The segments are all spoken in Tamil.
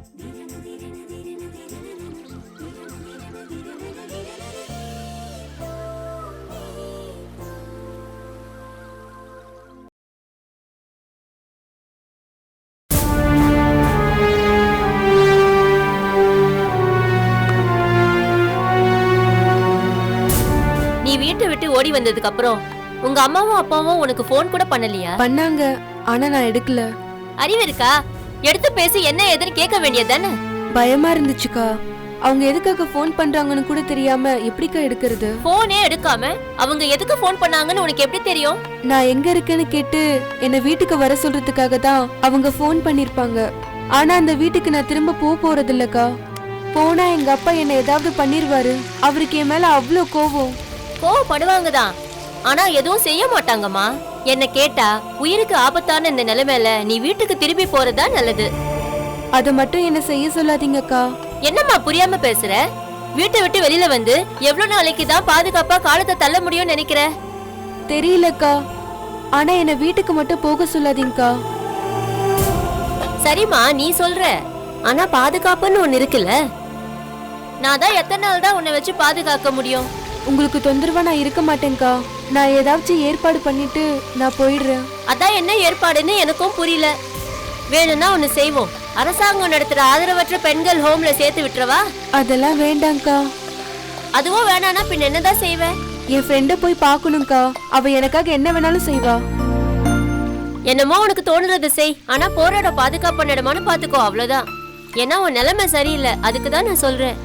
நீ வீட்டை விட்டு ஓடி வந்ததுக்கு அப்புறம் உங்க அம்மாவும் அப்பாவும் உனக்கு போன் கூட பண்ணலையா? பண்ணாங்க, ஆனா நான் எடுக்கல. அறிவு இருக்கா? எடுத்து பேசி என்ன ஏதுன்னு கேட்க வேண்டியதானே? பயமா இருந்துச்சுக்கா. அவங்க எதுக்காக போன் பண்றாங்கன்னு கூட தெரியாம எப்படிக்கா எடுக்கிறது? போனே எடுக்காம அவங்க எதுக்கு போன் பண்ணாங்கன்னு உனக்கு எப்படி தெரியும்? நான் எங்க இருக்கேன்னு கேட்டு என்ன வீட்டுக்கு வர சொல்றதுக்காக தான் அவங்க போன் பண்ணிருப்பாங்க. ஆனா அந்த வீட்டுக்கு நான் திரும்ப போறது இல்லக்கா. போனா எங்க அப்பா என்ன ஏதாவது பண்ணிருவாரு. அவருக்கு என் மேல அவ்வளோ கோவம். கோவப்படுவாங்க தான், ஆனா எதுவும் செய்ய மாட்டாங்கம்மா. என்ன கேட்டா உயிருக்கு ஆபத்தான இந்த நிலைமையில நீ வீட்டுக்கு திரும்பி போறதா நல்லது. அத மட்டும் என்ன செய்ய சொல்லாதீங்கக்கா. என்னம்மா புரியாம பேசுற? வீட்டை விட்டு வெளியில வந்து எவ்வளவு நாளைக்கு தான் பாதுகாப்பா காலத்தை தள்ள முடியும்னு நினைக்கிற? தெரியலக்கா, ஆனா என்ன வீட்டுக்கு மட்டும் போக சொல்லாதீங்கக்கா. சரிம்மா நீ சொல்ற, ஆனா பாதுகாப்புன்னு ஒண்ணு இருக்குல்ல. நான் தான் எத்தனை நாள் தான் உன்னை வச்சு பாதுகாக்க முடியும்? உங்களுக்கு தொந்தரவா நான் இருக்க மாட்டேன்க்கா. நான் ஏதாச்சும் ஏற்பாடு பண்ணிட்டு நான் போயிடுறேன். அதான் என்ன ஏற்பாடுன்னு எனக்கும் புரியல. வேணும்னா ஒண்ணு செய்வோம். அரசாங்கம் நடத்துற ஆதரவற்ற பெண்கள் ஹோம்ல சேர்த்து விட்டுறவா? அதெல்லாம் வேண்டாம்க்கா. அதுவும் வேணானா பின் என்னதான் செய்வ? என் ஃப்ரெண்ட போய் பாக்கணும்க்கா. அவ எனக்காக என்ன வேணாலும் செய்வா. என்னமோ உனக்கு தோணுறத செய், ஆனா போராட பாதுகாப்பு நடமானு பாத்துக்கோ, அவ்வளவுதான். ஏன்னா உன் நிலைமை சரியில்லை, அதுக்குதான் நான் சொல்றேன்.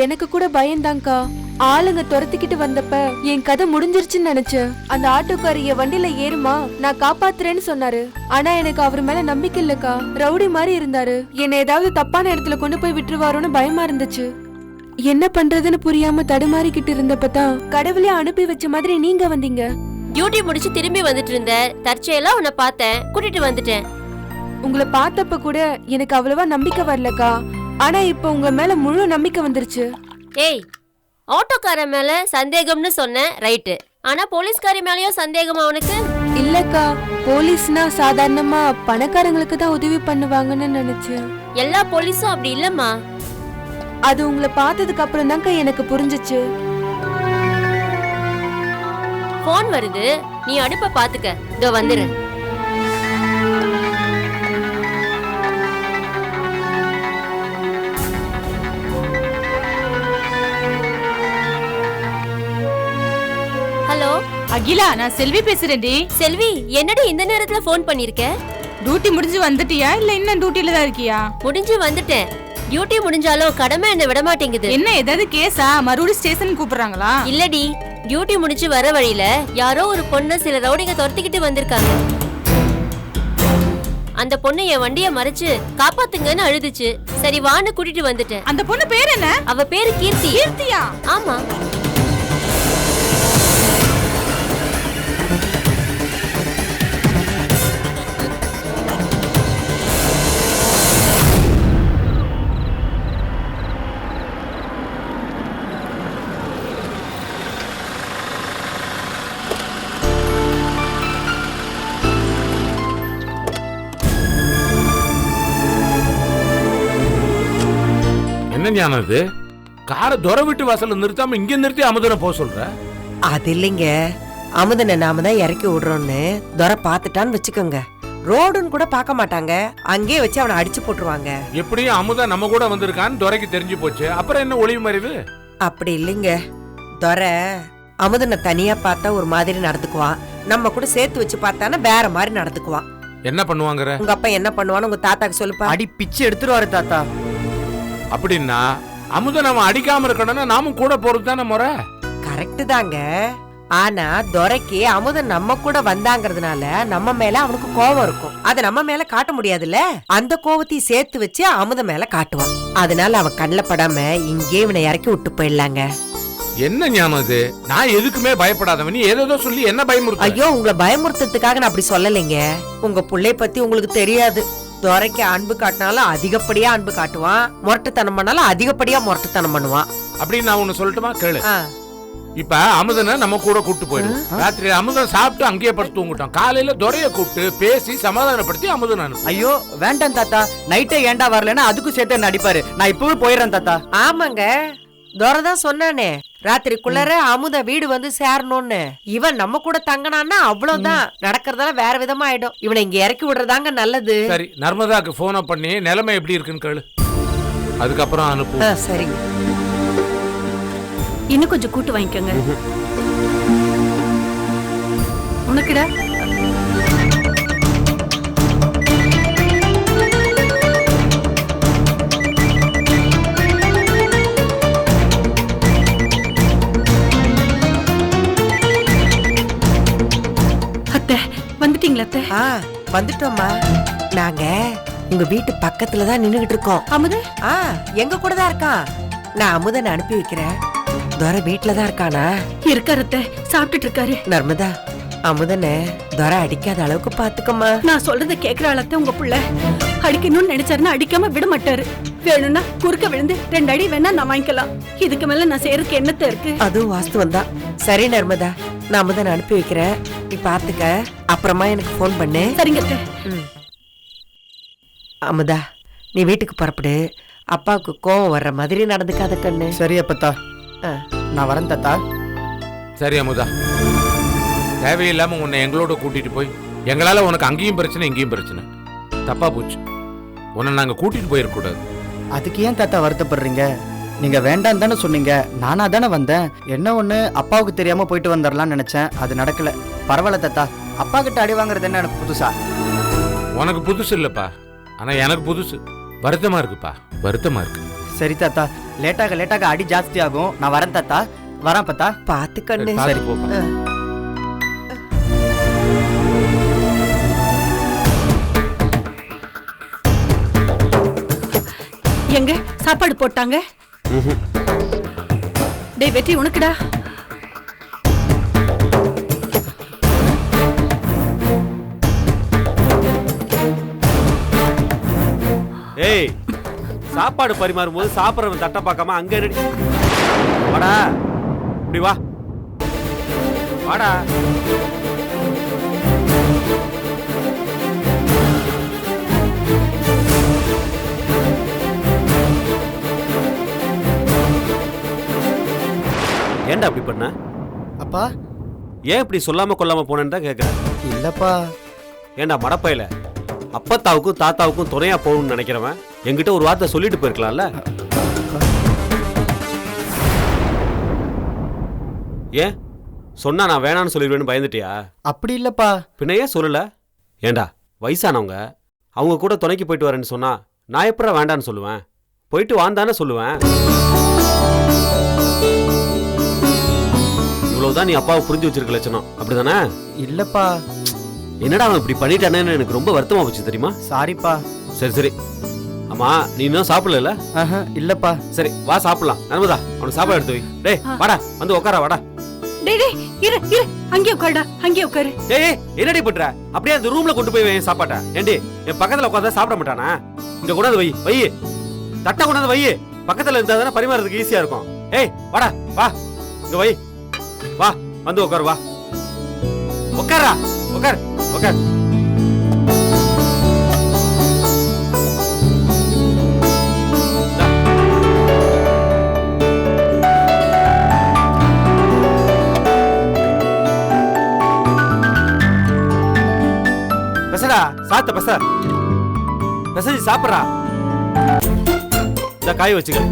எனக்கு கூட பயம்தான்க்கா. ஆளுங்க துரத்திக்கிட்டு வந்தப்ப என் கதை முடிஞ்சிருச்சுன்னு நினைச்சேன். அந்த ஆட்டோக்காரி என் வண்டியில ஏறுமா, நான் காப்பாத்துறேன்னு சொன்னாரு. ஆனா எனக்கு அவர் மேல நம்பிக்கை இல்லக்கா. ரவுடி மாதிரி இருந்தாரு. என்ன ஏதாவது தப்பான இடத்துல கொண்டு போய் விட்டுருவாரோன்னு பயமா இருந்துச்சு. என்ன பண்றதுன்னு புரியாம தடுமாறிக்கிட்டு இருந்தப்பதான் கடவுளே அனுப்பி வச்ச மாதிரி நீங்க வந்தீங்க. டியூட்டி முடிச்சு திரும்பி வந்துட்டு இருந்த தற்செயலா உன்னை பார்த்தேன், கூட்டிட்டு வந்துட்டேன். உங்களை பார்த்தப்ப கூட எனக்கு அவ்வளவா நம்பிக்கை வரலக்கா. ஆனா இப்ப உங்க மேல முழு நம்பிக்கை வந்துருச்சு. ஏய், ஆட்டோக்கார மேல சந்தேகம்னு சொன்ன ரைட்டு, ஆனா போலீஸ்காரி மேலயும் சந்தேகமா உனக்கு? இல்லக்கா, போலீஸ்னா சாதாரணமா பணக்காரங்களுக்கு தான் உதவி பண்ணுவாங்கன்னு நினைச்சேன். எல்லா போலீஸும் அப்படி இல்லம்மா. அது உங்களை பார்த்ததுக்கு அப்புறம் தான்க்கா எனக்கு புரிஞ்சிச்சு. போன் வருது, நீ அடுப்ப பாத்துக்க. இதோ வந்துரு. ஹலோ அகிலா, நான் செல்வி பேசுறேன்டி. செல்வி, என்னடி இந்த நேரத்துல போன் பண்ணிருக்க? டியூட்டி முடிஞ்சு வந்துட்டியா இல்ல இன்னும் டியூட்டில தான் இருக்கியா? முடிஞ்சு வந்துட்டேன். டியூட்டி முடிஞ்சாலும் கடமை என்ன விட மாட்டேங்குது. என்ன ஏதாவது கேஸா? மறுபடியும் ஸ்டேஷன் கூப்பிடுறாங்களா? இல்லடி, டியூட்டி முடிஞ்சு வர வழியில யாரோ ஒரு பொண்ணு சில ரவுடிங்க துரத்திக்கிட்டு வந்திருக்காங்க. அந்த பொண்ணு என் வண்டிய மறைச்சு காப்பாத்துங்கன்னு அழுதுச்சு. சரி வான்னு கூட்டிட்டு வந்துட்டேன். அந்த பொண்ணு பேர் என்ன? அவ பேரு கீர்த்தி. கீர்த்தியா? ஆமா. என்ன ஞானம் இது? காரை துறை விட்டு வாசல்ல நிறுத்தாம இங்க நிறுத்தி அமுதனை போக சொல்ற? அது இல்லைங்க, அமுதனை நாம தான் இறக்கி விடுறோம்னு துறை பாத்துட்டான்னு வச்சுக்கோங்க, ரோடுன்னு கூட பார்க்க மாட்டாங்க, அங்கேயே வச்சு அவனை அடிச்சு போட்டுருவாங்க. எப்படியும் அமுதன் நம்ம கூட வந்திருக்கான்னு துறைக்கு தெரிஞ்சு போச்சு, அப்புறம் என்ன ஒளிவு மறைவு? அப்படி இல்லைங்க, துறை அமுதனை தனியா பார்த்தா ஒரு மாதிரி நடந்துக்குவான், நம்ம கூட சேர்த்து வச்சு பார்த்தானா வேற மாதிரி நடந்துக்குவான். என்ன பண்ணுவாங்கற? உங்க அப்பா என்ன பண்ணுவான்னு உங்க தாத்தாக்கு சொல்லுப்பா. அடி பிச்சு எடுத்துருவாரு தாத்தா. அப்படின்னா அமுதன் அவன் அடிக்காம இருக்கணும்னா நாமும் கூட போறது தானே முறை. கரெக்ட் தாங்க, ஆனா துரைக்கு அமுதன் நம்ம கூட வந்தாங்கிறதுனால நம்ம மேல அவனுக்கு கோபம் இருக்கும். அத நம்ம மேல காட்ட முடியாதுல்ல, அந்த கோபத்தையும் சேர்த்து வச்சு அமுத மேல காட்டுவான். அதனால அவன் கண்ணில் படாம இங்கே இவனை இறக்கி விட்டு போயிடலாங்க. என்ன ஞானம் இது? நான் எதுக்குமே பயப்படாதவன், நீ ஏதோ சொல்லி என்ன பயமுறுத்த? ஐயோ, உங்களை பயமுறுத்துறதுக்காக நான் அப்படி சொல்லலைங்க. உங்க புள்ளைய பத்தி உங்களுக்கு தெரியாது. துரைக்கு அன்பு காட்டினாலும் அதிகப்படியா அன்பு காட்டுவான், முரட்டுத்தனம் பண்ணாலும் அதிகப்படியா முரட்டுத்தனம் பண்ணுவான். அப்படின்னு நான் ஒண்ணு சொல்லட்டுமா? கேளு. இப்ப அமுதனை நம்ம கூட கூட்டு போயிடும். ராத்திரி அமுதன் சாப்பிட்டு அங்கேயே படுத்து தூங்கிட்டோம். காலையில துரைய கூப்பிட்டு பேசி சமாதானப்படுத்தி அமுதன் அனுப்பு. ஐயோ வேண்டாம் தாத்தா, நைட்டே ஏன்டா வரலன்னா அதுக்கும் சேர்த்து என்ன அடிப்பாரு. நான் இப்பவே போயிடுறேன் தாத்தா. ஆமாங்க, துரைதான் சொன்னானே ராத்திரிக்குள்ளார அமுத வீடு வந்து சேரணும்னு. இவன் நம்ம கூட தங்கினான்னா அவ்வளவுதான், நடக்கிறதெல்லாம் வேற விதமா ஆயிடும். இவனை இங்க இறக்கி விடுறதாங்க நல்லது. சரி, நர்மதாக்கு போனை பண்ணி நிலைமை எப்படி இருக்குன்னு கேளு, அதுக்கப்புறம் அனுப்பு. சரிங்க. இன்னும் கொஞ்சம் கூட்டு வாங்கிக்கோங்க. உனக்குடா அத்தை வந்துட்டீங்களா? அத்தை வந்துட்டோம்மா. நாங்க உங்க வீட்டு பக்கத்துல தான் நின்னுகிட்டு இருக்கோம். அமுது எங்க கூட தான் இருக்கான். நான் அமுதனை அனுப்பி வைக்கிறேன். துரை வீட்டுல தான் இருக்கானா? இருக்காரு அத்தை, சாப்பிட்டுட்டு இருக்காரு. நர்மதா, அமுதனை துரை அடிக்காத அளவுக்கு பாத்துக்கம்மா. நான் சொல்றத கேக்குறாள் அத்தை. உங்க புள்ள அடிக்கணும்னு நினைச்சாருன்னா அடிக்காம விட மாட்டாரு. வேணும்னா குறுக்க விழுந்து 2 அடி வேணா நான் வாங்கிக்கலாம். இதுக்கு மேல நான் செய்யறதுக்கு என்னத்த இருக்கு? அதுவும் வாஸ்தவம் தான். சரி நர்மதா, நான் அமுதனை அனுப்பி வைக்கிறேன். நீ பாத்துக்க, அப்புறமா எனக்கு போன் பண்ணு. சரிங்க அத்தை. அமுதா, நீ வீட்டுக்கு புறப்படு. அப்பாவுக்கு கோவம் வர்ற மாதிரி நடந்துக்காத கண்ணு. சரி அப்பத்தா, நான் வரேன் தாத்தா. சரி அமுதா, தேவையில்லாம உன்னை எங்களோட கூட்டிட்டு போய் எங்களால உனக்கு அங்கேயும் பிரச்சனை இங்கேயும் பிரச்சனை. தப்பா போச்சு. உன்னை நாங்க கூட்டிட்டு போயிருக்க கூடாது. அதுக்கு ஏன் தாத்தா வருத்தப்படுறீங்க? நீங்க வேண்டாம் தானே சொன்னீங்க, நானா தானே வந்தேன். என்ன ஒண்ணு, அப்பாவுக்கு தெரியாம போயிட்டு வந்துடலாம்னு நினைச்சேன், அது நடக்கல. பரவாயில்ல தாத்தா, அப்பா கிட்ட அடி வாங்குறது என்ன எனக்கு புதுசா? உனக்கு புதுசு இல்லப்பா, ஆனா எனக்கு புதுசு. வருத்தமா இருக்குப்பா, வருத்தமா இருக்கு. சரி தாத்தா, லேட்டாக அடி ஜாஸ்தி ஆகும். நான் வரேன் தாத்தா, வரேன் பத்தா. பாத்து கண்ணு. சரி போப்பா. எங்க சாப்பாடு போட்டாங்க? டேய் வெற்றி, உனக்குடா. ஏய், சாப்பாடு பரிமாறும் போது சாப்பிட்றவன் தட்டை பார்க்காம அங்க என்னடி? வாடா, இப்படி வா, வாடா. ஏன்டா அப்படி பண்ண? அப்பா ஏன் இப்படி சொல்லாம கொள்ளாம போனேன்னு தான் கேட்குறேன். இல்லப்பா. ஏன்டா மடப்பையில அப்பத்தாவுக்கும் தாத்தாவுக்கும் துணையா போகணும்னு நினைக்கிறவன் என்கிட்ட ஒரு வார்த்தை சொல்லிட்டு போயிருக்கலாம்ல? ஏன் சொன்னா நான் வேணான்னு சொல்லிடுவேன்னு பயந்துட்டியா? அப்படி இல்லப்பா. பின்ன ஏன் சொல்லல? ஏண்டா வயசானவங்க, அவங்க கூட துணைக்கு போயிட்டு வரேன்னு சொன்னா நான் எப்பறம் வேண்டான்னு சொல்லுவேன்? போயிட்டு வாந்தானே சொல்லுவேன். இவ்வளவுதான் நீ அப்பாவை புரிஞ்சு வச்சிருக்க லட்சணம், அப்படிதானே? இல்லப்பா. என்னடா அவன் இப்படி பண்ணிட்டானேன்னு எனக்கு ரொம்ப வருத்தமா போச்சு தெரியுமா? சாரிப்பா. சரி சரி. ஆமா, நீ இன்னும் சாப்பிடல? இல்லப்பா. சரி வா சாப்பிடலாம். நர்மதா, அவனுக்கு சாப்பாடு எடுத்து வை. டேய் வாடா, வந்து உட்கார வாடா. டேய் டேய், இரு இரு, அங்கே உட்காருடா, அங்கே உட்காரு. ஏய் என்னடி பண்ற? அப்படியே அந்த ரூம்ல கொண்டு போய் வை சாப்பாட்டை. ஏண்டி என் பக்கத்துல உட்கார்ந்தா சாப்பிட மாட்டானா? இங்க கொண்டாந்து வை, வை தட்டை கொண்டாந்து வை. பக்கத்துல இருந்தா தானே பரிமாறதுக்கு ஈஸியா இருக்கும். ஏய் வாடா, வா இங்க வை, வா வந்து உட்காரு, வா உட்காரா, உட்கார் உட்கார். பெசடா, சாத்த பெச, பெசஞ்சி சாப்பிட்றா. இந்த காய் வச்சுக்க.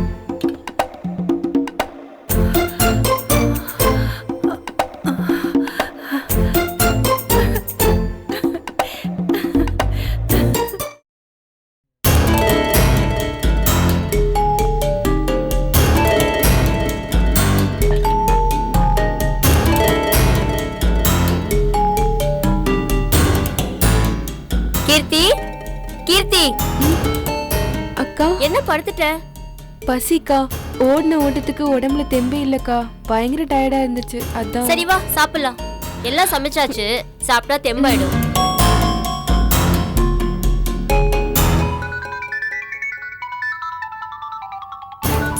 கீர்த்தி, கீர்த்தி, அக்கா என்ன படுத்துட்ட? பசிக்கா. ஓடின ஓட்டத்துக்கு உடம்புல தெம்பே இல்லக்கா, பயங்கர டயர்டா இருந்துச்சு, அதான். சரி வா சாப்பிடலாம். எல்லாம் சமைச்சாச்சு, சாப்பிட்டா தெம்பாயிடும்.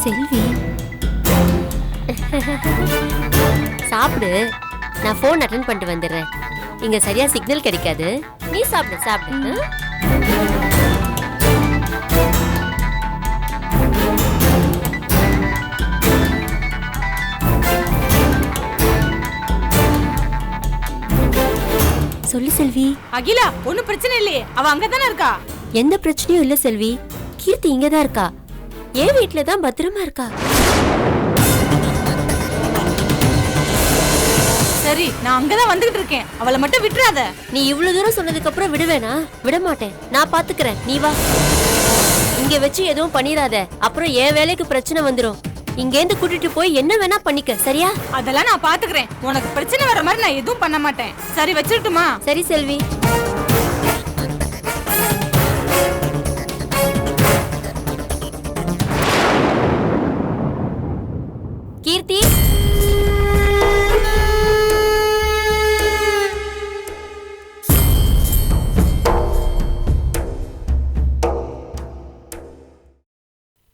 செல்வி, சாப்பிடு, நான் ஃபோன் அட்டென்ட் பண்ணிட்டு வந்துடுறேன். இங்க சரியா சிக்னல் கிடைக்காது. நீ சாப்பிடு சாப்பிடு. சொல்லு செல்வி. அகிலா, ஒண்ணும் பிரச்சனை இல்லையே, அவ அங்கதானே இருக்கா. எந்த பிரச்சனையும் இல்ல செல்வி. கீர்த்தி இங்கதான் இருக்கா. என் வீட்டுல தான் பத்திரமா இருக்கா. சரி, நான் அங்கதான் வந்துகிட்டு இருக்கேன். அவளை மட்டும் விட்டுறாத. நீ இவ்வளவு தூரம் சொன்னதுக்கு அப்புறம் விடுவேனா? விட மாட்டேன். நான் பாத்துக்கிறேன், நீ வா. இங்க வச்சு எதுவும் பண்ணிராத, அப்புறம் என் வேலைக்கு பிரச்சனை வந்துரும். இங்கேந்து கூட்டிட்டு போய் என்ன வேணா பண்ணிக்க, சரியா? அதெல்லாம் நான் பாத்துக்கிறேன். உனக்கு பிரச்சனை வர மாதிரி நான் எதுவும் பண்ண மாட்டேன். சரி, வச்சிரட்டுமா? சரி செல்வி. கீர்த்தி,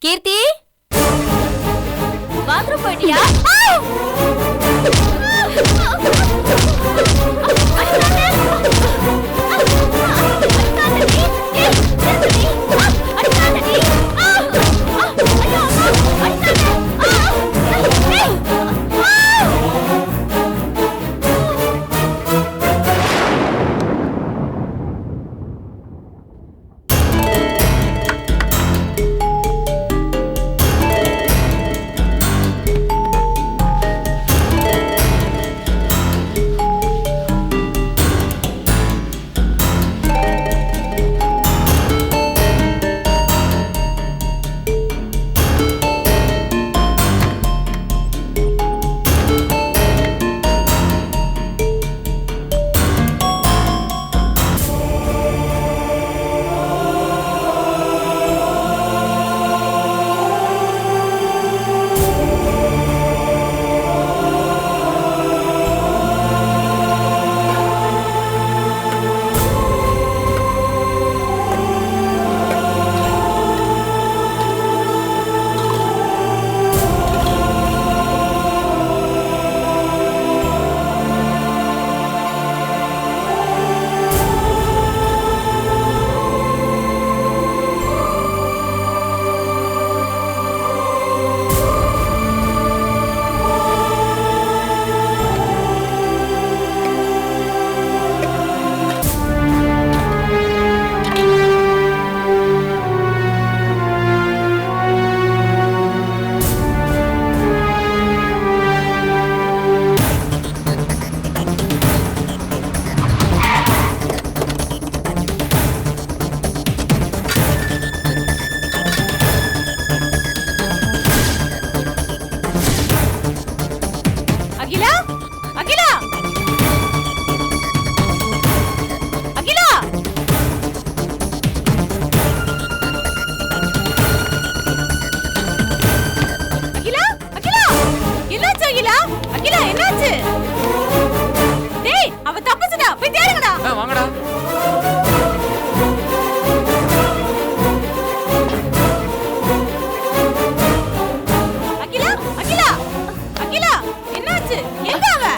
கீர்த்தி, பாத்ரூம் போயிட்டியா?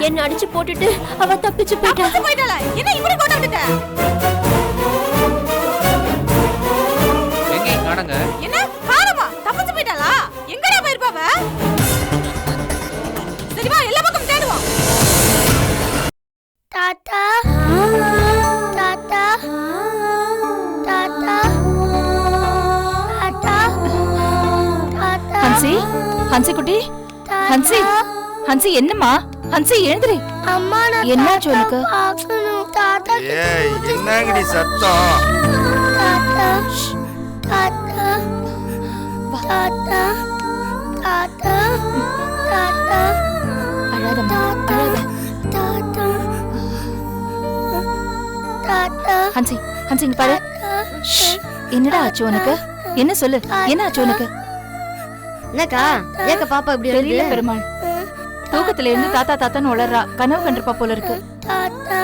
என்ன அடிச்சு போட்டுட்டு அவ தப்பிச்சு போயிட்டா. என்ன இப்படி கொண்டு வந்துட்ட? எங்க காணங்க? என்ன காணமா? தப்பிச்சு போயிட்டாளா? எங்கடா போயிருப்பாவ? சரி வா, எல்லா பக்கம் தேடுவோம். தாத்தா தாத்தா தாத்தா தாத்தா தாத்தா. ஹன்சி, ஹன்சி குட்டி, ஹன்சி, ஹன்சி என்னம்மா? ஹன்சி எழுந்திரி. அம்மா, நான் என்னாச்சு உனக்கு? பார்க்கணும். தாத்தா ஏய், என்னங்கடி சத்தம்? தாத்தா தாத்தா தாத்தா தாத்தா தாத்தா. அழாதம்மா, அழாத. தாத்தா தாத்தா. ஹன்சி, ஹன்சி இங்க பாரு. என்னடா ஆச்சு உனக்கு? என்ன சொல்லு, என்ன ஆச்சு உனக்கு? என்னக்கா, ஏக்க பாப்பா இப்படி தெரியல பெருமாள். தூக்கத்துல இருந்து தாத்தா தாத்தான்னு உளறா. கனவு கண்டிருப்பா போல இருக்கு. தாத்தா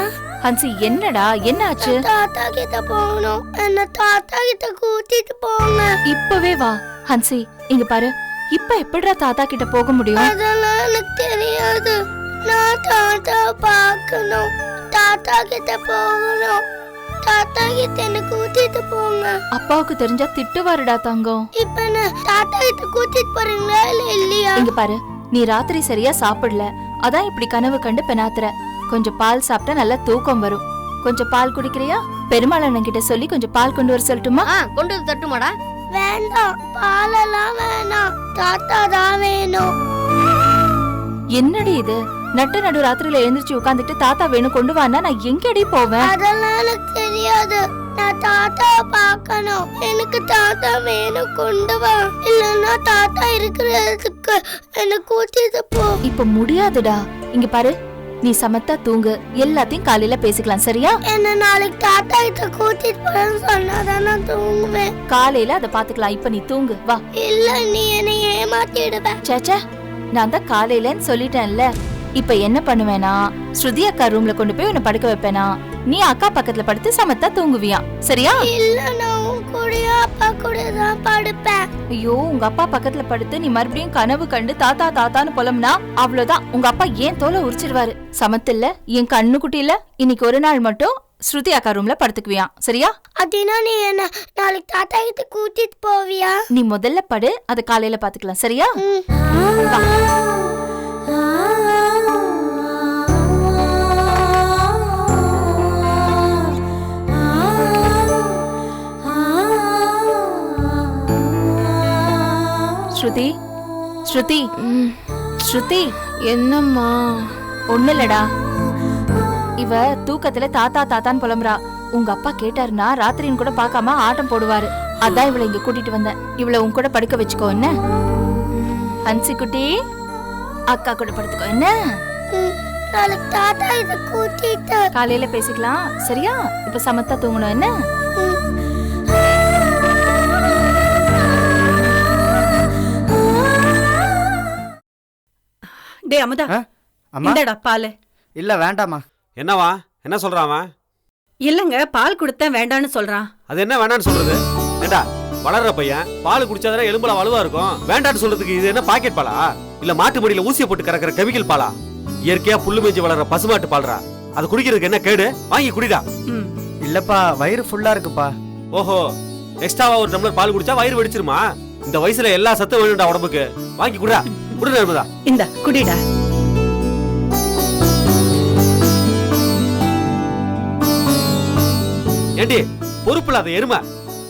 ஹன்சி என்னடா, என்ன ஆச்சு? தாத்தா கிட்ட போகணும். என்ன தாத்தா கிட்ட கூட்டிட்டு போங்க. இப்பவே வா. ஹன்சி இங்க பாரு, இப்ப எப்படிடா தாத்தா கிட்ட போக முடியும்? அதெல்லாம் எனக்கு தெரியாது. நான் தாத்தா பார்க்கணும், தாத்தா கிட்ட போகணும். தாத்தா கிட்ட என்ன கூட்டிட்டு போங்க. அப்பாவுக்கு தெரிஞ்சா திட்டுவாருடா தங்கம். இப்ப நான் தாத்தா கிட்ட கூட்டிட்டு போறீங்களா இல்ல இல்லையா? இங்க பாரு, நீ ராத்திரி சரியா சாப்பிடல, அதான் இப்படி கனவு கண்டு பெனாத்துற. கொஞ்சம் பால் சாப்பிட்டா நல்லா தூக்கம் வரும். கொஞ்சம் பால் குடிக்கிறியா? பெருமாள் அண்ணன் கிட்ட சொல்லி கொஞ்சம் பால் கொண்டு வர சொல்லட்டுமா? கொண்டு வந்து தட்டுமாடா. வேண்டாம், பாலெல்லாம் வேணாம், தாத்தா தான் வேணும். என்னடி இது? நட்டு நடு ராத்திரியில எழுந்திருச்சு உட்காந்துட்டு தாத்தா வேணும் கொண்டு வான்னா நான் எங்கடி போவேன்? அதெல்லாம் எனக்கு தெரியாது. நான் தாத்தா பார்க்கணும். எனக்கு தாத்தா வேணும், கொண்டு வா. இல்லன்னா தாத்தா இருக்கிறதுக்கு என்ன கூட்டிட்டு போ. இப்ப முடியாதுடா. இங்க பாரு, நீ சமத்தா தூங்கு, எல்லாத்தையும் காலையில பேசிக்கலாம், சரியா? என்ன நாளைக்கு தாத்தா கிட்ட கூட்டிட்டு போறேன்னு சொன்னாதான் நான் தூங்குவேன். காலையில அத பாத்துக்கலாம், இப்ப நீ தூங்கு வா. இல்ல, நீ என்னை ஏமாத்திடுவ. சேச்சா, நான் தான் காலையிலன்னு சொல்லிட்டேன்ல. இப்ப என்ன பண்ணுவேனா, ஸ்ருதி அக்கா ரூம்ல கொண்டு போய் உன்னை படுக்க வைப்பேனா, நீ அக்கா பக்கத்துல படுத்து சமத்தா தூங்குவியா, சரியா? இல்ல, நான் உன் கூடயா அப்பா கூட தான் படுப்பேன். ஐயோ, உங்க அப்பா பக்கத்துல படுத்து நீ மறுபடியும் கனவு கண்டு தாத்தா தாத்தான்னு புலம்னா அவ்வளவுதான், உங்க அப்பா ஏன் தோலை உரிச்சிருவாரு. சமத்தில்ல, என் கண்ணு குட்டியில இன்னைக்கு ஒரு நாள் மட்டும் ஸ்ருதி அக்கா ரூம்ல படுத்துக்குவியா, சரியா? அப்படின்னா நீ என்ன நாளைக்கு தாத்தா கிட்ட கூட்டிட்டு போவியா? நீ முதல்ல படு, அது காலையில பாத்துக்கலாம், சரியா? வா. ஸ்ருதி, ஸ்ருதி, ஸ்ருதி. என்னம்மா? ஒண்ணு இல்லடா, இவ தூக்கத்துல தாத்தா தாத்தான்னு புலம்புறா. உங்க அப்பா கேட்டாருன்னா ராத்திரின்னு கூட பார்க்காம ஆட்டம் போடுவாரு. அதான் இவளை இங்க கூட்டிட்டு வந்தேன். இவளை உன் கூட படுக்க வச்சுக்கோ என்ன? ஹன்சி குட்டி, அக்கா கூட படுத்துக்கோ என்ன? நாளைக்கு தாத்தா கிட்ட கூட்டிட்டு காலையில பேசிக்கலாம், சரியா? இப்ப சமத்தா தூங்கணும் என்ன? டே அமுதா, அம்மா இந்தடா பால். இல்ல வேண்டாமா. என்னவா, என்ன சொல்றான் அவன்? இல்லங்க, பால் கொடுத்தேன் வேண்டான்னு சொல்றான். அது என்ன வேண்டான்னு சொல்றது? ஏண்டா, வளர்ற பையன் பால் குடிச்சாதானே எலும்புல வலுவா இருக்கும். வேண்டான்னு சொல்றதுக்கு இது என்ன பாக்கெட் பாலா? இல்ல மாட்டு மடியில ஊசியை போட்டு கறக்கிற கெமிக்கல் பாலா? இயற்கையா புல்லு மேய்ச்சி வளர்ற பசுமாட்டு பால்றா. அது குடிக்கிறதுக்கு என்ன கேடு? வாங்கி குடிடா. இல்லப்பா, வயிறு ஃபுல்லா இருக்குப்பா. ஓஹோ, எக்ஸ்ட்ராவா ஒரு டம்ளர் பால் குடிச்சா வயிறு வெடிச்சிருமா? இந்த வயசுல எல்லா சத்தும் வேணும்டா உடம்புக்கு. வாங்கி குடிடா, குடிடா அமுதா. இந்த குடிடா. ஏண்டி, பொறுப்பில்லாத எருமை,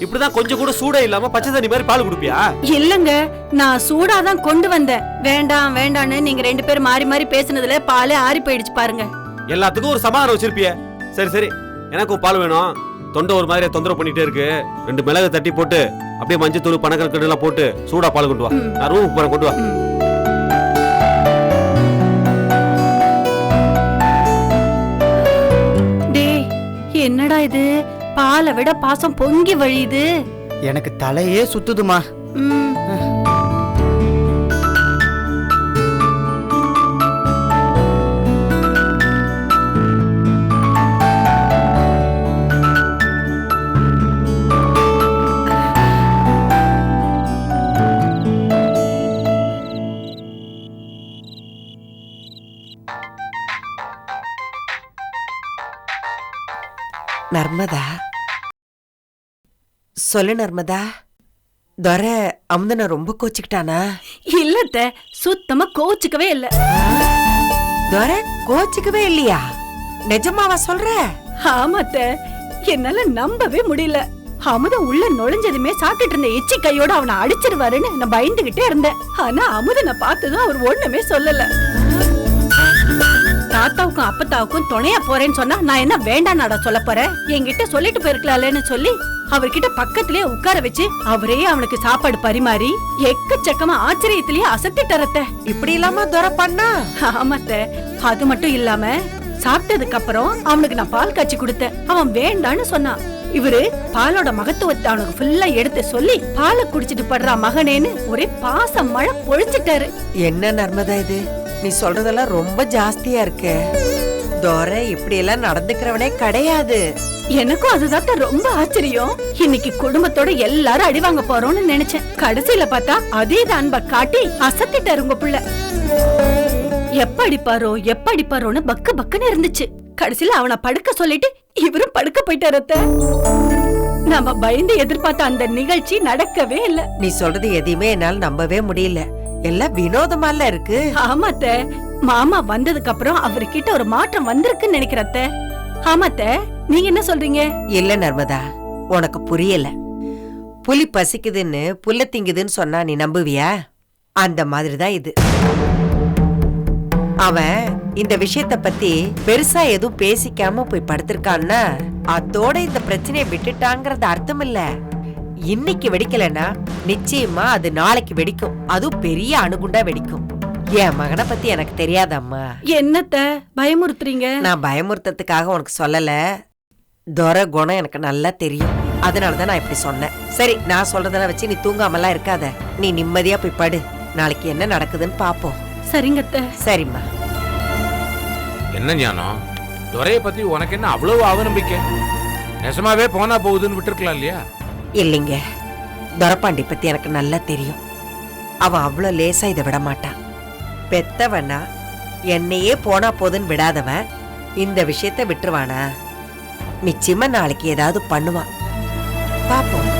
இப்படிதான் கொஞ்சம் கூட சூடே இல்லாம பச்சை தண்ணி மாதிரி பால் குடுப்பியா? இல்லங்க, நான் சூடாதான் கொண்டு வந்தேன். வேண்டாம் வேண்டான்னு நீங்க ரெண்டு பேரும் மாறி மாறி பேசுனதுல பாலே ஆறி போயிடுச்சு பாருங்க. எல்லாத்துக்கும் ஒரு சமாதானம் வச்சிருப்பிய. சரி சரி, எனக்கும் பால் வேணும். தொண்டை ஒரு மாதிரி தொந்தரவு பண்ணிட்டே இருக்கு. 2 மிளகு தட்டி போட்டு அப்படியே மஞ்சள் தூள் பனக்கற்கண்டு எல்லாம் போட்டு சூடா பால் கொண்டு வா. நான் ரூமுக்கு போறேன், கொண்டு வா. டேய், என்னடா இது? பாலை விட பாசம் பொங்கி வழியுது. எனக்கு தலையே சுத்துதுமா. நர்மதா, சொல்லு நர்மதா. துரை அமுதனை ரொம்ப கோச்சுக்கிட்டானா? இல்லத்த, சுத்தமா கோச்சுக்கவே இல்ல. துரை கோச்சுக்கவே இல்லையா? நிஜமாவா சொல்ற? ஆமாத்த, என்னால நம்பவே முடியல. அமுதன் உள்ள நுழைஞ்சதுமே சாப்பிட்டு இருந்த எச்சி கையோட அவனை அடிச்சிருவாருன்னு நான் பயந்துகிட்டே இருந்தேன். ஆனா அமுதனை பார்த்ததும் அவர் ஒண்ணுமே சொல்லல. தாத்தாவுக்கும் அப்பத்தாவுக்கும் துணையா போறேன்னு சொன்னா நான் என்ன வேண்டாம்னாடா சொல்ல போறேன்? என்கிட்ட சொல்லிட்டு போயிருக்கலாம்னு சொல்லி அவர்கிட்ட பக்கத்திலே உட்கார வச்சு அவரே அவனுக்கு சாப்பாடு பரிமாறி எக்கச்சக்கமா ஆச்சரியத்திலேயே அசத்திட்டறத்த. இப்படி இல்லாம துரை பண்ணா? ஆமாத்த, அது மட்டும் இல்லாம சாப்பிட்டதுக்கு அப்புறம் அவனுக்கு நான் பால் காய்ச்சி கொடுத்தேன். அவன் வேண்டான்னு சொன்னான். இவரு பாலோட மகத்துவத்தை அவனுக்கு ஃபுல்லா எடுத்து சொல்லி பாலை குடிச்சிட்டு படுறா மகனேன்னு ஒரே பாசம் மழை பொழிச்சிட்டாரு. என்ன நர்மதா இது? நீ சொல்றதெல்லாம் ரொம்ப ஜாஸ்தியா இருக்கு. துரை இப்படி எல்லாம் நடந்துக்கிறவனே கிடையாது. எனக்கும் அதுதான் ரொம்ப ஆச்சரியம். இன்னைக்கு குடும்பத்தோட எல்லாரும் அடி வாங்க போறோம்னு நினைச்சேன். கடைசியில பார்த்தா அதே அன்பை காட்டி அசத்திட்டாரு உங்க புள்ள. எப்ப அடிப்பாரோன்னு பக்கு பக்குன்னு இருந்துச்சு. கடைசியில அவனை படுக்க சொல்லிட்டு இவரும் படுக்க போயிட்டாரு அத்தை. நம்ம பயந்து எதிர்பார்த்த அந்த நிகழ்ச்சி நடக்கவே இல்ல. நீ சொல்றது எதையுமே என்னால நம்பவே முடியல. எல்லாம் வினோதமால இருக்கு. ஆமாத்த, மாமா வந்ததுக்கு அப்புறம் அவர்கிட்ட ஒரு மாற்றம் வந்திருக்குன்னு நினைக்கிறத்த. ஆமாத்த, நீங்க என்ன சொல்றீங்க? இல்ல நர்மதா, உனக்கு புரியல. புலி பசிக்குதுன்னு புல்ல திங்குதுன்னு சொன்னா நீ நம்புவியா? அந்த மாதிரிதான் இது. அவன் இந்த விஷயத்த பத்தி பெருசா எதுவும் பேசிக்காம போய் படுத்திருக்கான்னா அதோட இந்த பிரச்சனையை விட்டுட்டாங்கிறது அர்த்தம் இல்ல. இன்னைக்கு வெடிக்கலன்னா நிச்சயமா அது நாளைக்கு வெடிக்கும். அதுவும் பெரிய அணுகுண்டா வெடிக்கும். என் மகனை பத்தி எனக்கு தெரியாதம்மா. என்னத்த பயமுறுத்துறீங்க? நான் பயமுறுத்ததுக்காக உனக்கு சொல்லல. துரை குணம் எனக்கு நல்லா தெரியும். அதனாலதான் நான் இப்படி சொன்னேன். சரி, நான் சொல்றதெல்லாம் வச்சு நீ தூங்காமலாம் இருக்காத. நீ நிம்மதியா போய் படு. நாளைக்கு என்ன நடக்குதுன்னு பாப்போம். சரிங்கத்த. சரிம்மா. என்ன ஞானம், துரையை பத்தி உனக்கு என்ன அவ்வளவு அவநம்பிக்கை? நெசமாவே போனா போகுதுன்னு விட்டுருக்கலாம் இல்லையா? இல்லைங்க, துரைப்பாண்டி பத்தி எனக்கு நல்லா தெரியும். அவன் அவ்வளவு லேசா இதை விட மாட்டான். பெத்தவனா என்னையே போனா போதுன்னு விடாதவன் இந்த விஷயத்த விட்டுருவானா? நிச்சயமா நாளைக்கு ஏதாவது பண்ணுவான். பாப்போம்.